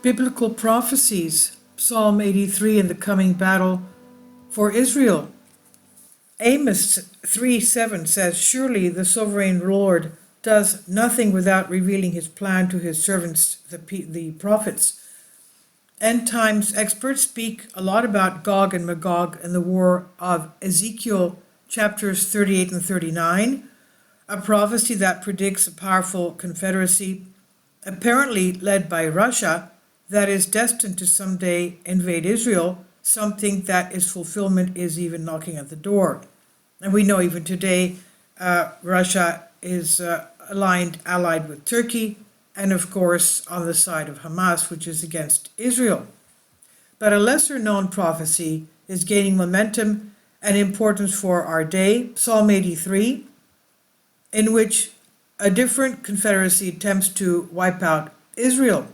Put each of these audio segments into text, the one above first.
Biblical prophecies, Psalm 83 and the coming battle for Israel. Amos 3:7 says, "Surely the sovereign Lord does nothing without revealing his plan to his servants, the prophets." End times experts speak a lot about Gog and Magog and the war of Ezekiel chapters 38 and 39, a prophecy that predicts a powerful confederacy, apparently led by Russia, that is destined to someday invade Israel, something that its fulfillment is even knocking at the door. And we know even today Russia is allied with Turkey, and of course on the side of Hamas, which is against Israel. But a lesser known prophecy is gaining momentum and importance for our day, Psalm 83, in which a different confederacy attempts to wipe out Israel.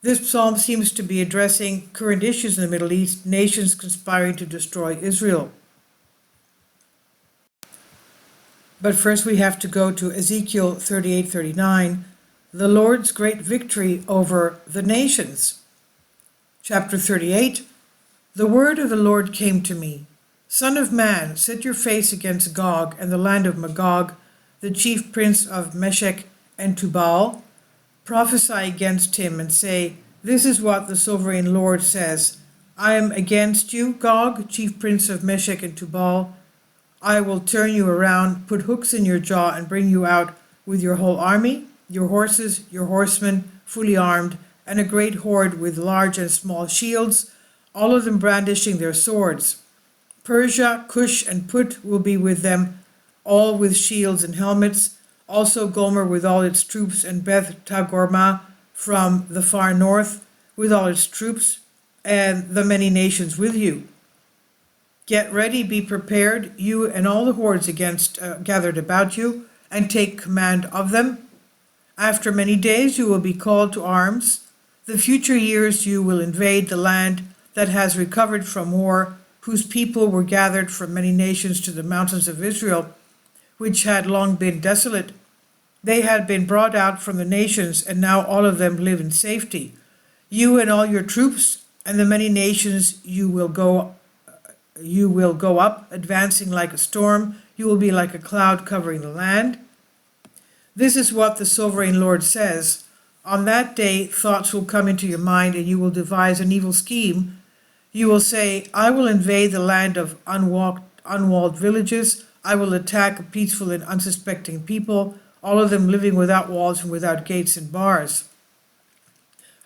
This psalm seems to be addressing current issues in the Middle East, nations conspiring to destroy Israel. But first we have to go to Ezekiel 38:39, the Lord's great victory over the nations. Chapter 38, the word of the Lord came to me. Son of man, set your face against Gog and the land of Magog, the chief prince of Meshech and Tubal. Prophesy against him and say, this is what the sovereign Lord says. I am against you, Gog, chief prince of Meshech and Tubal. I will turn you around, put hooks in your jaw, and bring you out with your whole army, your horses, your horsemen, fully armed, and a great horde with large and small shields, all of them brandishing their swords. Persia, Cush, and Put will be with them, all with shields and helmets. Also Gomer with all its troops, and Beth Tagorma from the far north with all its troops, and the many nations with you. Get ready, be prepared, you and all the hordes gathered about you, and take command of them. After many days you will be called to arms. The future years you will invade the land that has recovered from war, whose people were gathered from many nations to the mountains of Israel, which had long been desolate. They had been brought out from the nations, and now all of them live in safety. You and all your troops and the many nations you will go up, advancing like a storm. You will be like a cloud covering the land. This is what the sovereign Lord says. On that day, thoughts will come into your mind, and you will devise an evil scheme. You will say, I will invade the land of unwalled villages. I will attack a peaceful and unsuspecting people, all of them living without walls and without gates and bars.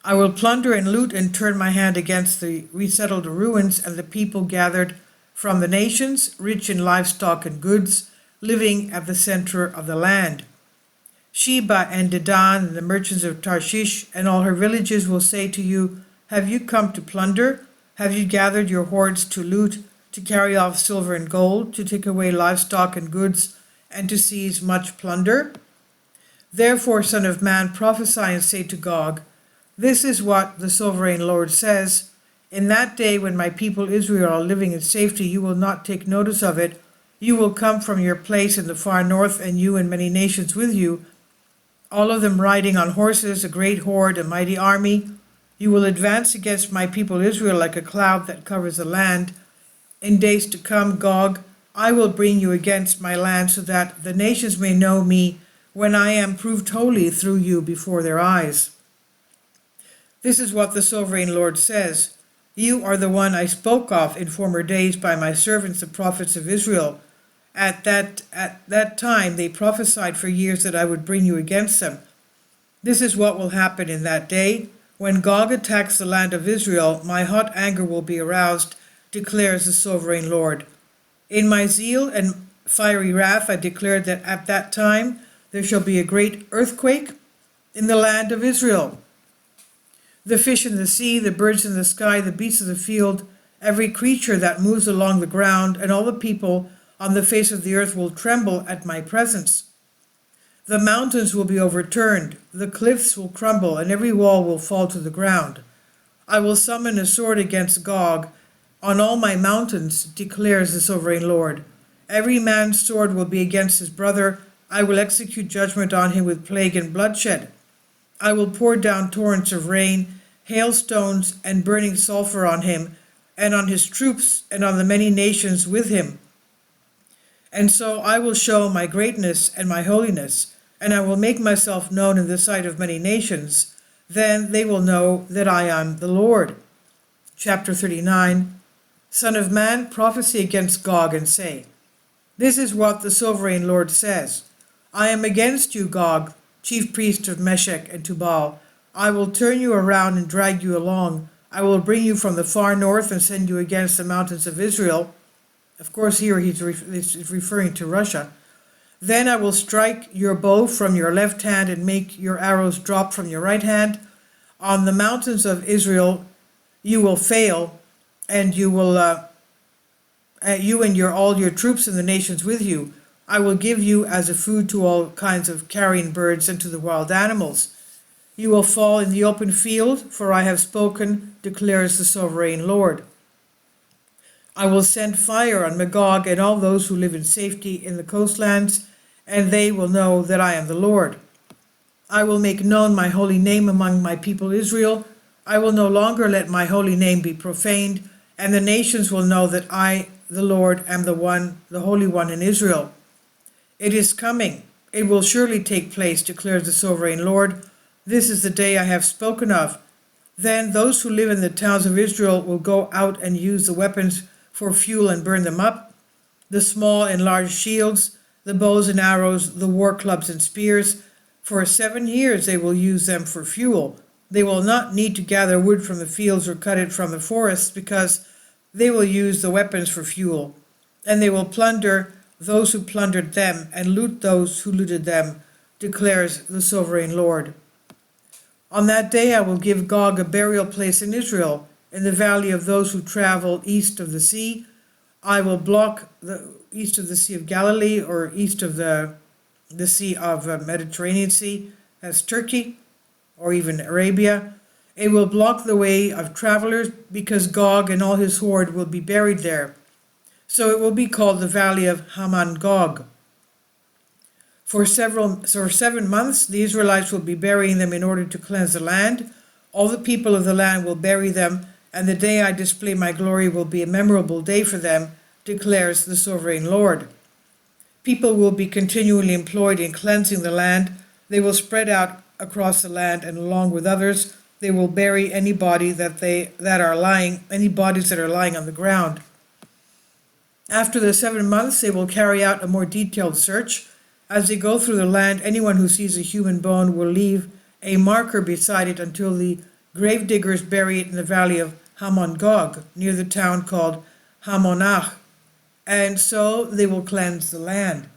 I will plunder and loot and turn my hand against the resettled ruins and the people gathered from the nations, rich in livestock and goods, living at the center of the land. Sheba and Dedan and the merchants of Tarshish and all her villages will say to you, have you come to plunder? Have you gathered your hordes to loot, to carry off silver and gold, to take away livestock and goods, and to seize much plunder? Therefore, son of man, prophesy and say to Gog, this is what the sovereign Lord says. In that day when my people Israel are living in safety, you will not take notice of it. You will come from your place in the far north, and you and many nations with you, all of them riding on horses, a great horde, a mighty army. You will advance against my people Israel like a cloud that covers the land. In days to come, Gog, I will bring you against my land so that the nations may know me when I am proved holy through you before their eyes. This is what the sovereign Lord says. You are the one I spoke of in former days by my servants, the prophets of Israel. At that time they prophesied for years that I would bring you against them. This is what will happen in that day. When Gog attacks the land of Israel, my hot anger will be aroused, declares the sovereign Lord. In my zeal and fiery wrath I declared that at that time there shall be a great earthquake in the land of Israel. The fish in the sea, the birds in the sky, the beasts of the field, every creature that moves along the ground, and all the people on the face of the earth will tremble at my presence. The mountains will be overturned, the cliffs will crumble, and every wall will fall to the ground. I will summon a sword against Gog on all my mountains, declares the sovereign Lord. Every man's sword will be against his brother. I will execute judgment on him with plague and bloodshed. I will pour down torrents of rain, hailstones, and burning sulfur on him, and on his troops, and on the many nations with him. And so I will show my greatness and my holiness, and I will make myself known in the sight of many nations. Then they will know that I am the Lord. Chapter 39. Son of man, prophesy against Gog and say, this is what the sovereign Lord says. I am against you, Gog, chief priest of Meshech and Tubal. I will turn you around and drag you along. I will bring you from the far north and send you against the mountains of Israel. Of course, here he's referring to Russia. Then I will strike your bow from your left hand and make your arrows drop from your right hand. On the mountains of Israel you will fail, and you and all your troops and the nations with you. I will give you as a food to all kinds of carrion birds and to the wild animals. You will fall in the open field, for I have spoken, declares the sovereign Lord. I will send fire on Magog and all those who live in safety in the coastlands, and they will know that I am the Lord. I will make known my holy name among my people Israel. I will no longer let my holy name be profaned, and the nations will know that I, the Lord, am the Holy One in Israel. It is coming. It will surely take place, declares the sovereign Lord. This is the day I have spoken of. Then those who live in the towns of Israel will go out and use the weapons for fuel and burn them up, the small and large shields, the bows and arrows, the war clubs and spears. For 7 years they will use them for fuel. They will not need to gather wood from the fields or cut it from the forests, because they will use the weapons for fuel. And they will plunder those who plundered them and loot those who looted them, declares the sovereign Lord. On that day I will give Gog a burial place in Israel, in the valley of those who travel east of the sea. I will block the east of the Sea of Galilee, or east of the Sea of Mediterranean Sea, as Turkey, or even Arabia. It will block the way of travelers, because Gog and all his horde will be buried there. So it will be called the Valley of Haman Gog. For 7 months the Israelites will be burying them in order to cleanse the land. All the people of the land will bury them, and the day I display my glory will be a memorable day for them, declares the sovereign Lord. People will be continually employed in cleansing the land. They will spread out across the land, and along with others they will bury any bodies that are lying on the ground. After the 7 months they will carry out a more detailed search. As they go through the land, anyone who sees a human bone will leave a marker beside it until the grave diggers bury it in the valley of Hamon Gog, near the town called Hamonach, and so they will cleanse the land.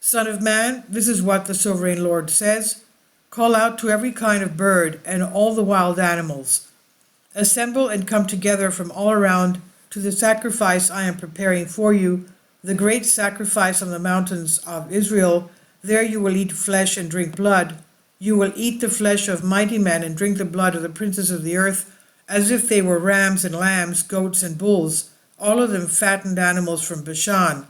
Son of man, this is what the sovereign Lord says. Call out to every kind of bird and all the wild animals. Assemble and come together from all around to the sacrifice I am preparing for you, the great sacrifice on the mountains of Israel. There you will eat flesh and drink blood. You will eat the flesh of mighty men and drink the blood of the princes of the earth, as if they were rams and lambs, goats and bulls, all of them fattened animals from Bashan.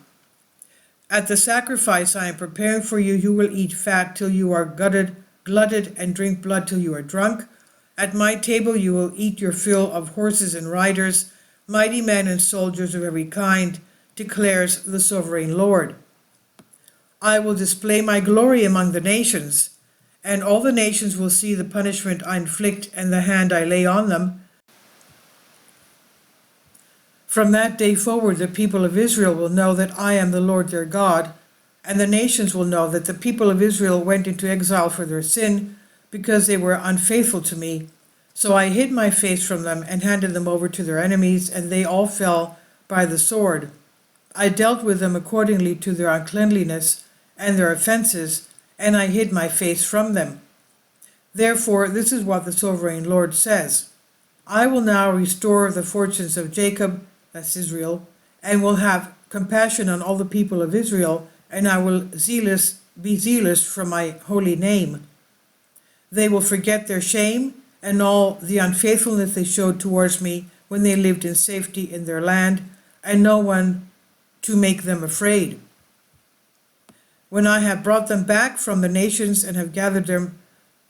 At the sacrifice I am preparing for you, you will eat fat till you are glutted, and drink blood till you are drunk. At my table you will eat your fill of horses and riders, mighty men and soldiers of every kind, declares the sovereign Lord. I will display my glory among the nations, and all the nations will see the punishment I inflict and the hand I lay on them. From that day forward the people of Israel will know that I am the Lord their God, and the nations will know that the people of Israel went into exile for their sin, because they were unfaithful to me. So I hid my face from them and handed them over to their enemies, and they all fell by the sword. I dealt with them accordingly to their uncleanliness and their offenses, and I hid my face from them. Therefore, this is what the sovereign Lord says. I will now restore the fortunes of Jacob, that's Israel, and will have compassion on all the people of Israel, and I will be zealous for my holy name. They will forget their shame and all the unfaithfulness they showed towards me when they lived in safety in their land, and no one to make them afraid. When I have brought them back from the nations and have gathered them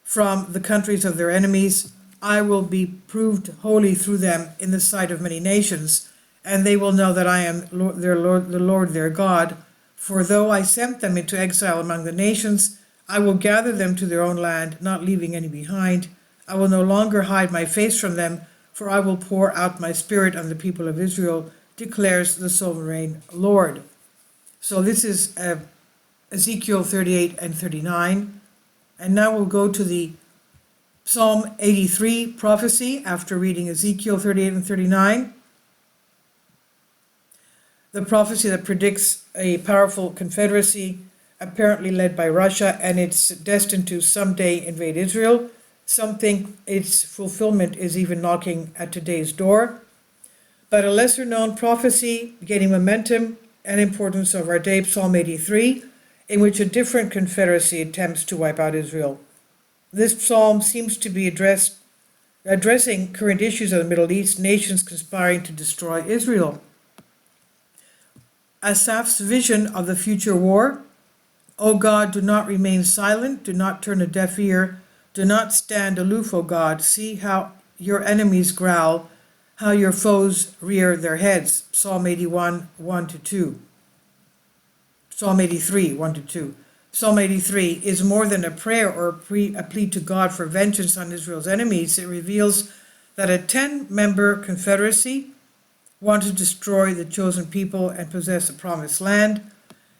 from the countries of their enemies, I will be proved holy through them in the sight of many nations, and they will know that I am the Lord their God. For though I sent them into exile among the nations, I will gather them to their own land, not leaving any behind. I will no longer hide my face from them, for I will pour out my spirit on the people of Israel, declares the sovereign Lord. So this is Ezekiel 38 and 39. And now we'll go to the Psalm 83 prophecy after reading Ezekiel 38 and 39. The prophecy that predicts a powerful confederacy, apparently led by Russia, and it's destined to someday invade Israel. Some think its fulfillment is even knocking at today's door. But a lesser known prophecy gaining momentum and importance of our day, Psalm 83, in which a different confederacy attempts to wipe out Israel. This psalm seems to be addressing current issues of the Middle East, nations conspiring to destroy Israel. Asaph's vision of the future war: O God, do not remain silent, do not turn a deaf ear, do not stand aloof, O God. See how your enemies growl, how your foes rear their heads. Psalm 81, 1-2. Psalm 83, 1-2. Psalm 83 is more than a prayer or a plea to God for vengeance on Israel's enemies. It reveals that a 10-member confederacy want to destroy the chosen people and possess the promised land.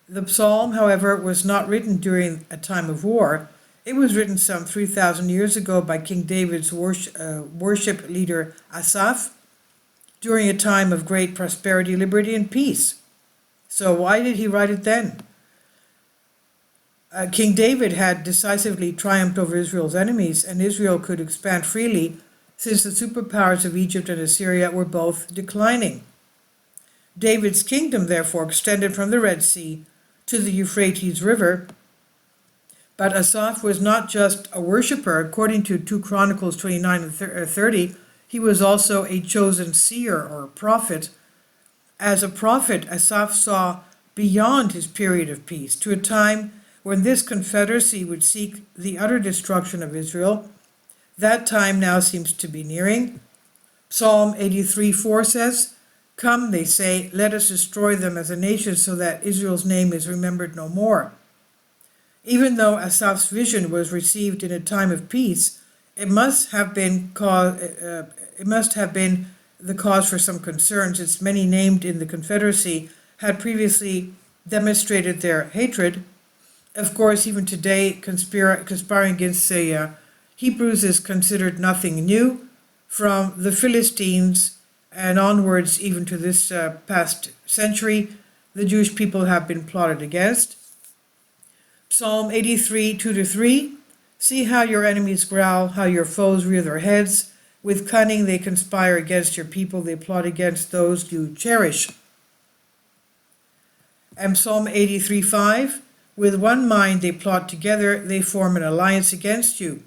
The psalm, however, was not written during a time of war. It was written some 3,000 years ago by King David's worship leader Asaph during a time of great prosperity, liberty, and peace. So why did he write it then? King David had decisively triumphed over Israel's enemies, and Israel could expand freely since the superpowers of Egypt and Assyria were both declining. David's kingdom, therefore, extended from the Red Sea to the Euphrates River. But Asaph was not just a worshiper. According to 2 Chronicles 29 and 30, he was also a chosen seer or prophet. As a prophet, Asaph saw beyond his period of peace to a time when this confederacy would seek the utter destruction of Israel. That time now seems to be nearing. Psalm 83:4 says, Come, they say, let us destroy them as a nation so that Israel's name is remembered no more. Even though Asaph's vision was received in a time of peace, it must have been the cause for some concern, since many named in the confederacy had previously demonstrated their hatred. Of course, even today, conspiring against the Hebrews is considered nothing new. From the Philistines and onwards, even to this past century, the Jewish people have been plotted against. Psalm 83, 2-3, See how your enemies growl, how your foes rear their heads. With cunning they conspire against your people, they plot against those you cherish. And Psalm 83:5, With one mind they plot together, they form an alliance against you.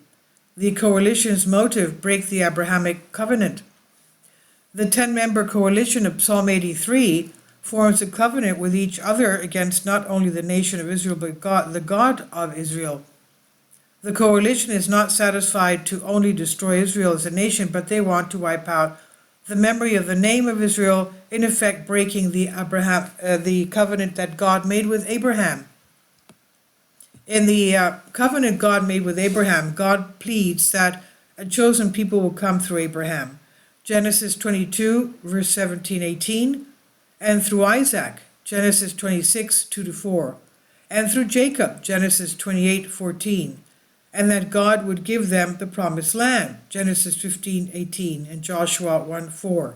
The coalition's motive: break the Abrahamic covenant. The 10-member coalition of Psalm 83 forms a covenant with each other against not only the nation of Israel, but God, the God of Israel. The coalition is not satisfied to only destroy Israel as a nation, but they want to wipe out the memory of the name of Israel, in effect breaking the covenant that God made with Abraham. In the covenant God made with Abraham, God pleads that a chosen people will come through Abraham. Genesis 22, verse 17-18, and through Isaac, Genesis 26, 2-4, and through Jacob, Genesis 28, 14, and that God would give them the promised land, Genesis 15, 18, and Joshua 1, 4.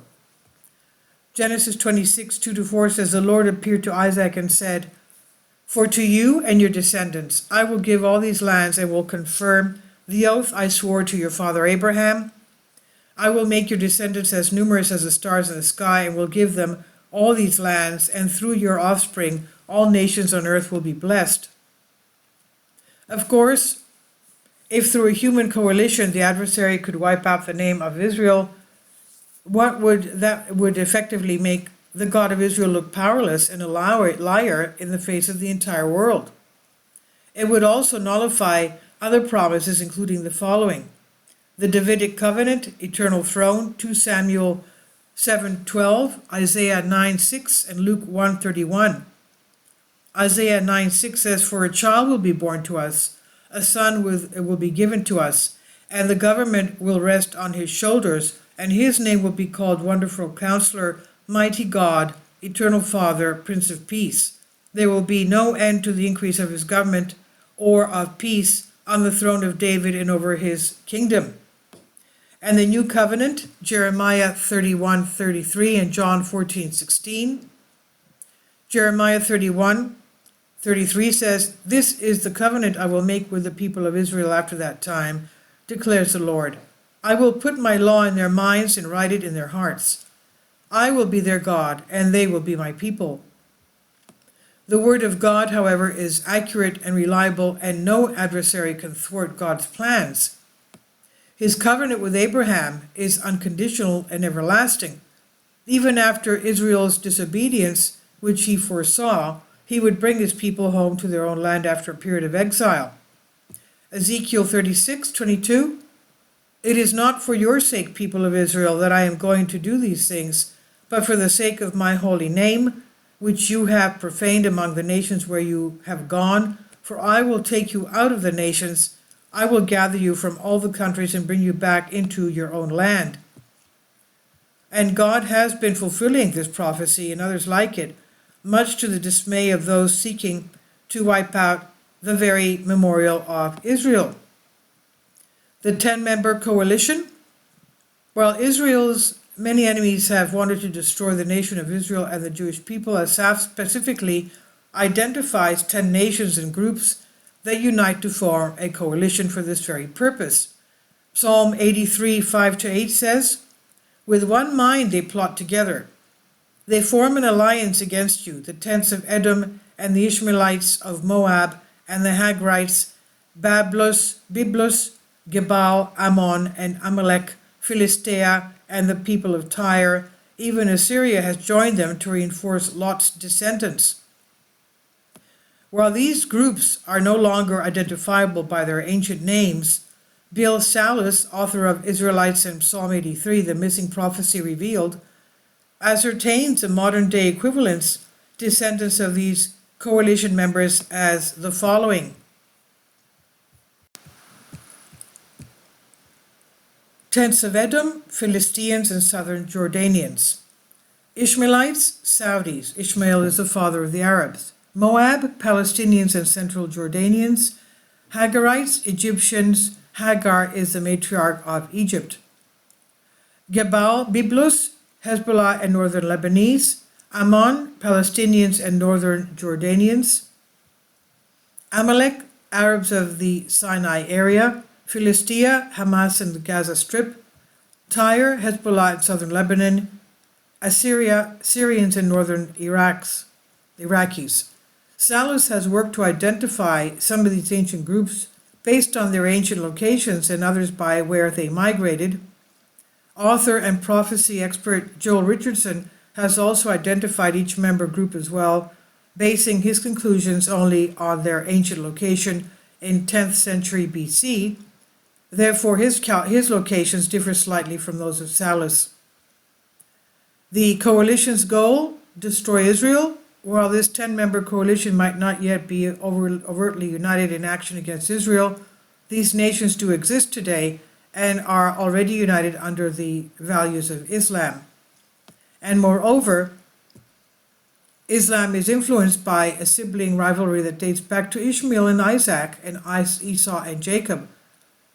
Genesis 26, 2-4 says, The Lord appeared to Isaac and said, For to you and your descendants I will give all these lands and will confirm the oath I swore to your father Abraham. I will make your descendants as numerous as the stars in the sky and will give them all these lands, and through your offspring all nations on earth will be blessed. Of course, if through a human coalition the adversary could wipe out the name of Israel, that would effectively make the God of Israel look powerless and a liar in the face of the entire world. It would also nullify other promises, including the following: the Davidic covenant, eternal throne, 2 Samuel 7:12, Isaiah 9:6, and Luke 1:31. Isaiah 9:6 says, "For a child will be born to us, a son will be given to us, and the government will rest on his shoulders, and his name will be called Wonderful Counselor, Mighty God, Eternal Father, Prince of Peace. There will be no end to the increase of his government or of peace on the throne of David and over his kingdom." And the new covenant, Jeremiah 31:33 and John 14:16. Jeremiah 31:33 says, "This is the covenant I will make with the people of Israel after that time, declares the Lord. I will put my law in their minds and write it in their hearts. I will be their God, and they will be my people." The word of God, however, is accurate and reliable, and no adversary can thwart God's plans. His covenant with Abraham is unconditional and everlasting. Even after Israel's disobedience, which he foresaw, he would bring his people home to their own land after a period of exile. Ezekiel 36:22, "It is not for your sake, people of Israel, that I am going to do these things, but for the sake of my holy name, which you have profaned among the nations where you have gone. For I will take you out of the nations, I will gather you from all the countries and bring you back into your own land." And God has been fulfilling this prophecy and others like it, much to the dismay of those seeking to wipe out the very memorial of Israel. The 10-member coalition. While Israel's many enemies have wanted to destroy the nation of Israel and the Jewish people, Asaph specifically identifies 10 nations and groups that unite to form a coalition for this very purpose. Psalm 83:5-8 says, "With one mind they plot together. They form an alliance against you, the tents of Edom and the Ishmaelites of Moab and the Hagrites, Byblos, Gebal, Ammon, and Amalek, Philistia, and the people of Tyre. Even Assyria has joined them to reinforce Lot's descendants." While these groups are no longer identifiable by their ancient names, Bill Salus, author of Israelites and Psalm 83, The Missing Prophecy Revealed, ascertains the modern-day equivalents, descendants of these coalition members, as the following: tents of Edom, Philistines and southern Jordanians. Ishmaelites, Saudis. Ishmael is the father of the Arabs. Moab, Palestinians and central Jordanians. Hagarites, Egyptians. Hagar is the matriarch of Egypt. Gebal, Byblos, Hezbollah and northern Lebanese. Ammon, Palestinians and northern Jordanians. Amalek, Arabs of the Sinai area. Philistia, Hamas and the Gaza Strip. Tyre, Hezbollah in southern Lebanon. Assyria, Syrians in northern Iraqis. Salus has worked to identify some of these ancient groups based on their ancient locations and others by where they migrated. Author and prophecy expert Joel Richardson has also identified each member group as well, basing his conclusions only on their ancient location in 10th century BC. Therefore, his locations differ slightly from those of Salus. The coalition's goal: destroy Israel. While this 10-member coalition might not yet be overtly united in action against Israel, these nations do exist today and are already united under the values of Islam. And moreover, Islam is influenced by a sibling rivalry that dates back to Ishmael and Isaac and Esau and Jacob.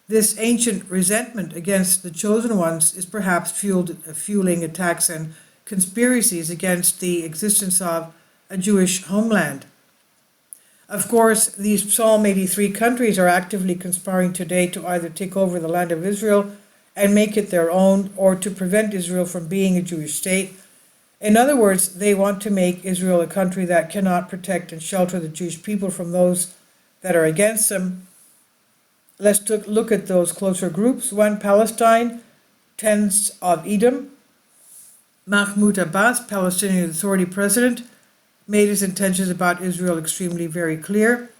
This ancient resentment against the chosen ones is perhaps fueling attacks and conspiracies against the existence of a Jewish homeland. Of course, these Psalm 83 countries are actively conspiring today to either take over the land of Israel and make it their own, or to prevent Israel from being a Jewish state. In other words, they want to make Israel a country that cannot protect and shelter the Jewish people from those that are against them. Let's look at those closer groups. 1, Palestine, tens of Edom. Mahmoud Abbas, Palestinian Authority President, made his intentions about Israel extremely very clear.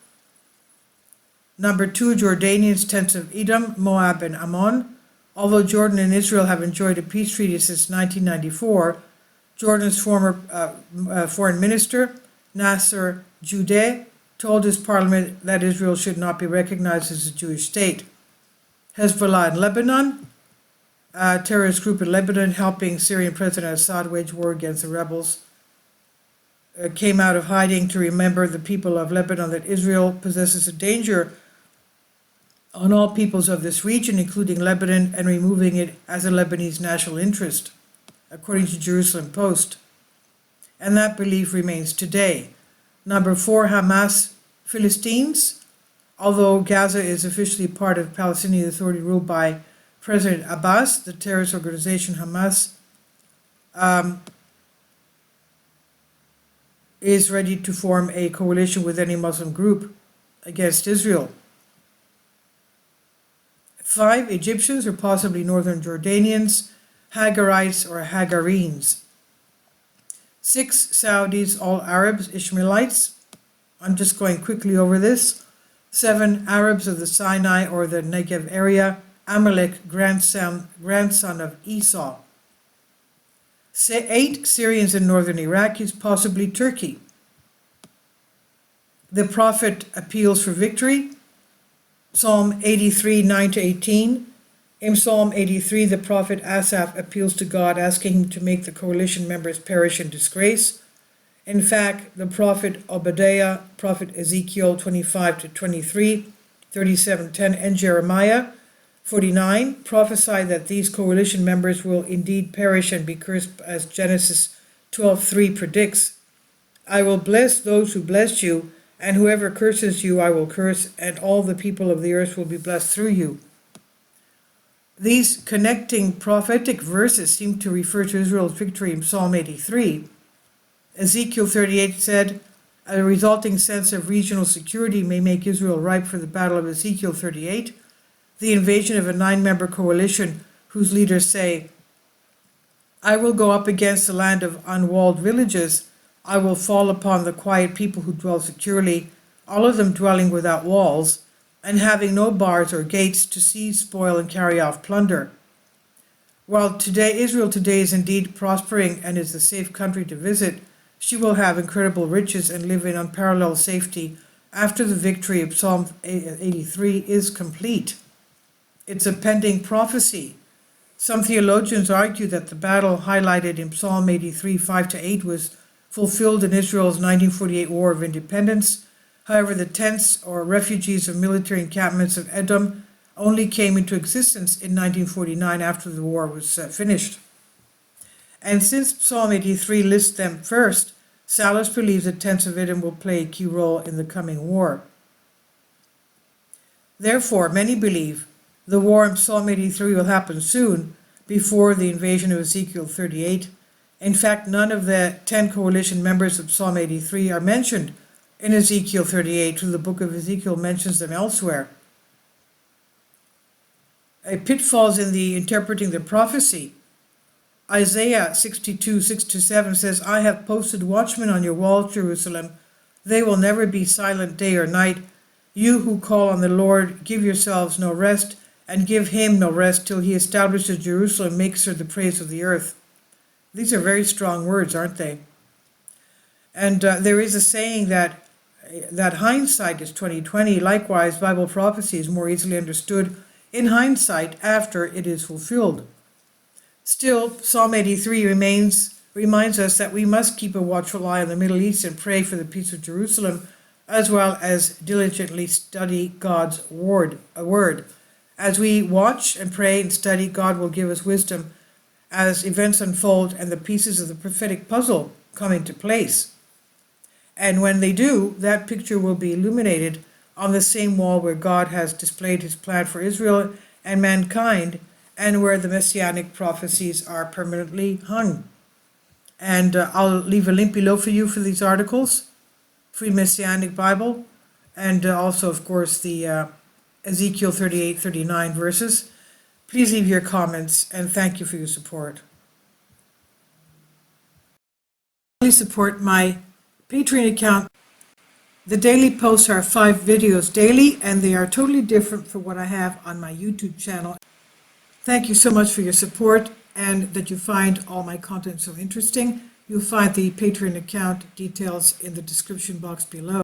Number 2, Jordanians, tents of Edom, Moab, and Ammon. Although Jordan and Israel have enjoyed a peace treaty since 1994, Jordan's former foreign minister, Nasser Judeh, told his parliament that Israel should not be recognized as a Jewish state. Hezbollah in Lebanon, a terrorist group in Lebanon helping Syrian President Assad wage war against the rebels, came out of hiding to remember the people of Lebanon that Israel possesses a danger on all peoples of this region, including Lebanon, and removing it as a Lebanese national interest, according to Jerusalem Post. And that belief remains today. Number 4, Hamas, Philistines. Although Gaza is officially part of Palestinian Authority ruled by President Abbas, the terrorist organization Hamas is ready to form a coalition with any Muslim group against Israel. 5, Egyptians or possibly northern Jordanians, Hagarites or Hagarenes. 6, Saudis, all Arabs, Ishmaelites. I'm just going quickly over this. 7, Arabs of the Sinai or the Negev area, Amalek, grandson of Esau. 8, Syrians in northern Iraqis, possibly Turkey. The prophet appeals for victory. Psalm 83, 9-18. In Psalm 83, the prophet Asaph appeals to God, asking him to make the coalition members perish in disgrace. In fact, the prophet Obadiah, prophet Ezekiel 25-23, 37:10, and Jeremiah 49 prophesy that these coalition members will indeed perish and be cursed, as Genesis 12:3 predicts. I will bless those who bless you, and whoever curses you I will curse, and all the people of the earth will be blessed through you. These connecting prophetic verses seem to refer to Israel's victory in Psalm 83. Ezekiel 38 said, a resulting sense of regional security may make Israel ripe for the battle of Ezekiel 38, the invasion of a 9-member coalition whose leaders say, I will go up against the land of unwalled villages. I will fall upon the quiet people who dwell securely, all of them dwelling without walls, and having no bars or gates to seize, spoil, and carry off plunder. While Israel today is indeed prospering and is a safe country to visit, she will have incredible riches and live in unparalleled safety after the victory of Psalm 83 is complete. It's a pending prophecy. Some theologians argue that the battle highlighted in Psalm 83, 5-8 was fulfilled in Israel's 1948 War of Independence. However, the tents or refugees of military encampments of Edom only came into existence in 1949 after the war was finished. And since Psalm 83 lists them first, Salas believes that tents of Edom will play a key role in the coming war. Therefore, many believe the war in Psalm 83 will happen soon, before the invasion of Ezekiel 38. In fact, none of the 10 coalition members of Psalm 83 are mentioned in Ezekiel 38, though the book of Ezekiel mentions them elsewhere. A pitfalls in the interpreting the prophecy. Isaiah 62, 6-7 says, I have posted watchmen on your walls, Jerusalem. They will never be silent day or night. You who call on the Lord, give yourselves no rest, and give him no rest till he establishes Jerusalem, makes her the praise of the earth. These are very strong words, aren't they? And there is a saying that hindsight is 20/20. Likewise, Bible prophecy is more easily understood in hindsight after it is fulfilled. Still, Psalm 83 reminds us that we must keep a watchful eye on the Middle East and pray for the peace of Jerusalem, as well as diligently study God's word. As we watch and pray and study, God will give us wisdom as events unfold and the pieces of the prophetic puzzle come into place. And when they do, that picture will be illuminated on the same wall where God has displayed his plan for Israel and mankind, and where the messianic prophecies are permanently hung. And I'll leave a link below for you for these articles, Free Messianic Bible, and also, of course, the Ezekiel 38, 39 verses. Please leave your comments, and thank you for your support. Please support my Patreon account The daily posts are 5 videos daily, and they are totally different from what I have on my YouTube channel. Thank you so much for your support and that you find all my content so interesting. You'll find the Patreon account details in the description box below.